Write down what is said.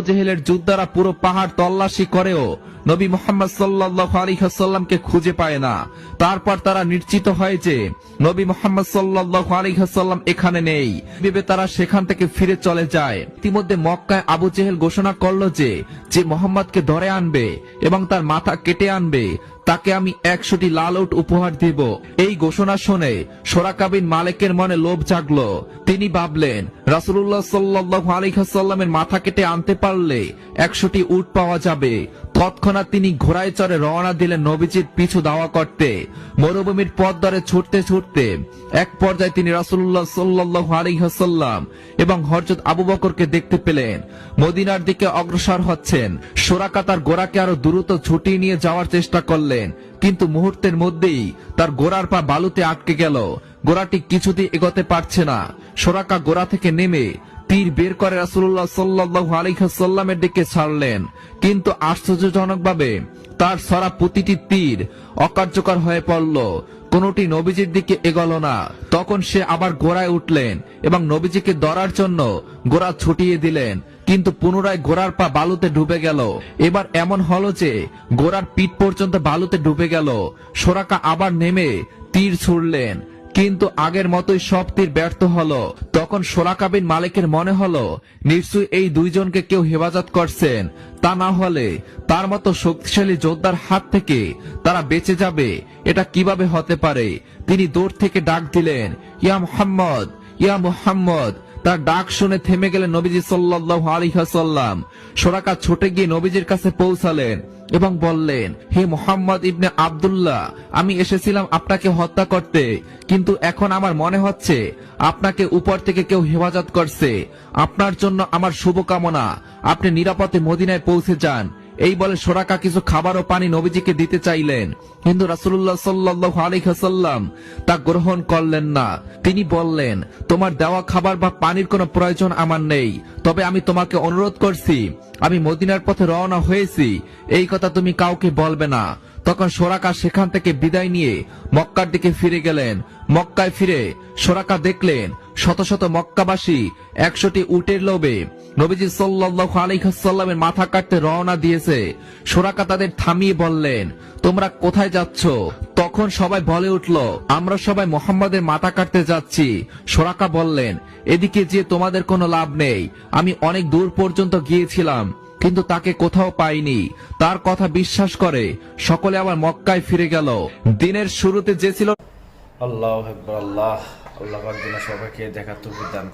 জেহেলের যোদ্ধারা পুরো পাহাড় তল্লাশি করেও নবী মুহাম্মদ সাল্লাল্লাহু আলাইহি ওয়াসাল্লামকে খুঁজে পায় না। তারপর তারা নিশ্চিত হয় যে নবী মুহাম্মদ সাল্লাল্লাহু আলাইহি ওয়াসাল্লাম এখানে নেই। ভেবে তারা সেখান থেকে ফিরে চলে যায়। ইতিমধ্যে মক্কায় আবু জেহেল ঘোষণা করলো যে মুহাম্মদকে ধরে আনবে এবং তার মাথা কেটে আনবে তাকে আমি 100টি লাল উট উপহার দেব। এই ঘোষণা শুনে সুরাকা বিন মালিকের মনে লোভ জাগলো। তিনি ভাবলেন রাসূলুল্লাহ সাল্লাল্লাহু আলাইহি ওয়াসাল্লামের মাথা কেটে আনতে পারলে 100টি উট পাওয়া যাবে। তৎক্ষণাৎ তিনি ঘোড়ায় চড়ে রওনা দিলেন নবীজির পিছু ধাওয়া করতে। মরুভূমির পথ ধরে ছুটতে ছুটতে এক পর্যায়ে তিনি রাসূলুল্লাহ সাল্লাল্লাহু আলাইহি ওয়াসাল্লাম এবং হযরত আবু বকরকে দেখতে পেলেন মদিনার দিকে অগ্রসর হচ্ছেন। সুরাকা তার ঘোড়াকে আরো দ্রুত ছুটিয়ে নিয়ে যাওয়ার চেষ্টা করলেন, কিন্তু মুহূর্তের মধ্যেই তার ঘোড়ার পা বালুতে আটকে গেল। ঘোড়াটি কিছুতেই এগোতে পারছে না। সুরাকা ঘোড়া থেকে নেমে তীর বের করে রাসূলুল্লাহ সাল্লাল্লাহু আলাইহি ওয়াসাল্লামের দিকে ছাড়লেন, কিন্তু আশ্চর্যজনকভাবে তার ছড়া প্রতিটি তীর অকার্যকর হয়ে পড়ল। কোনটি নবীজির দিকে এগোল না। তখন সে আবার ঘোড়ায় উঠলেন এবং নবীজিকে ধরার জন্য ঘোড়া ছুটিয়ে দিলেন, কিন্তু পুনরায় ঘোড়ার পা বালুতে ডুবে গেল। এবার এমন হলো যে ঘোড়ার পিঠ পর্যন্ত বালুতে ডুবে গেল। সুরাকা আবার নেমে তীর ছুড়লেন, কিন্তু আগের মতোই সব তীর ব্যর্থ হলো। তখন সুরাকা বিন মালিকের মনে হলো নিশ্চয়ই এই দুইজনকে কেউ হেফাজত করছেন, তা না হলে তার মতো শক্তিশালী যোদ্ধার হাত থেকে তারা বেঁচে যাবে এটা কিভাবে হতে পারে। তিনি দূর থেকে ডাক দিলেন, ইয়া মুহাম্মদ, ইয়া মুহাম্মদ। তার ডাক শুনে থেমে গেলেন নবীজি সাল্লাল্লাহু আলাইহি ওয়াসাল্লাম। সুরাকা ছুটে গিয়ে নবীজির কাছে পৌঁছালেন এবং বললেন, হে মুহাম্মদ ইবনে আব্দুল্লাহ, আমি এসেছিলাম আপনাকে হত্যা করতে, কিন্তু এখন আমার মনে হচ্ছে আপনাকে উপর থেকে কেউ হেফাজত করছে। আপনার জন্য আমার শুভকামনা। আপনি নিরাপদে মদিনায় পৌঁছে যান। এই বলে সুরাকা কিছু খাবার ও পানি নবীজিকে দিতে চাইলেন, কিন্তু রাসূলুল্লাহ সাল্লাল্লাহু আলাইহি ওয়াসাল্লাম তা গ্রহণ করলেন না। তিনি বললেন, তোমার দেওয়া খাবার বা পানির কোনো প্রয়োজন আমার নেই, তবে আমি তোমাকে অনুরোধ করছি আমি মদিনার পথে রওনা হয়েছি এই কথা তুমি কাউকে বলবে না। তখন সুরাকা সেখান থেকে বিদায় নিয়ে মক্কার দিকে ফিরে গেলেন। মক্কায় ফিরে সুরাকা দেখলেন শত শত মক্কাবাসী 100টি উটের লোভে নবীজি সাল্লাল্লাহু আলাইহি ওয়াসাল্লামের মাথা কাটতে রওনা দিয়েছে। সুরাকা তাদের থামিয়ে বললেন, তোমরা কোথায় যাচ্ছ? তখন সবাই বলে উঠল, আমরা সবাই মুহাম্মাদের মাথা কাটতে যাচ্ছি। সুরাকা বললেন, এদিকে যে তোমাদের কোনো লাভ নেই। আমি অনেক দূর পর্যন্ত গিয়েছিলাম, কিন্তু তাকে কোথাও পাইনি। তার কথা বিশ্বাস করে সকলে আবার মক্কায় ফিরে গেল। দিনের শুরুতে যে ছিল আল্লাহু আকবার। আল্লাহ আল্লাহ পাক যেন সবাইকে দেখার তৌফিক দান করেন।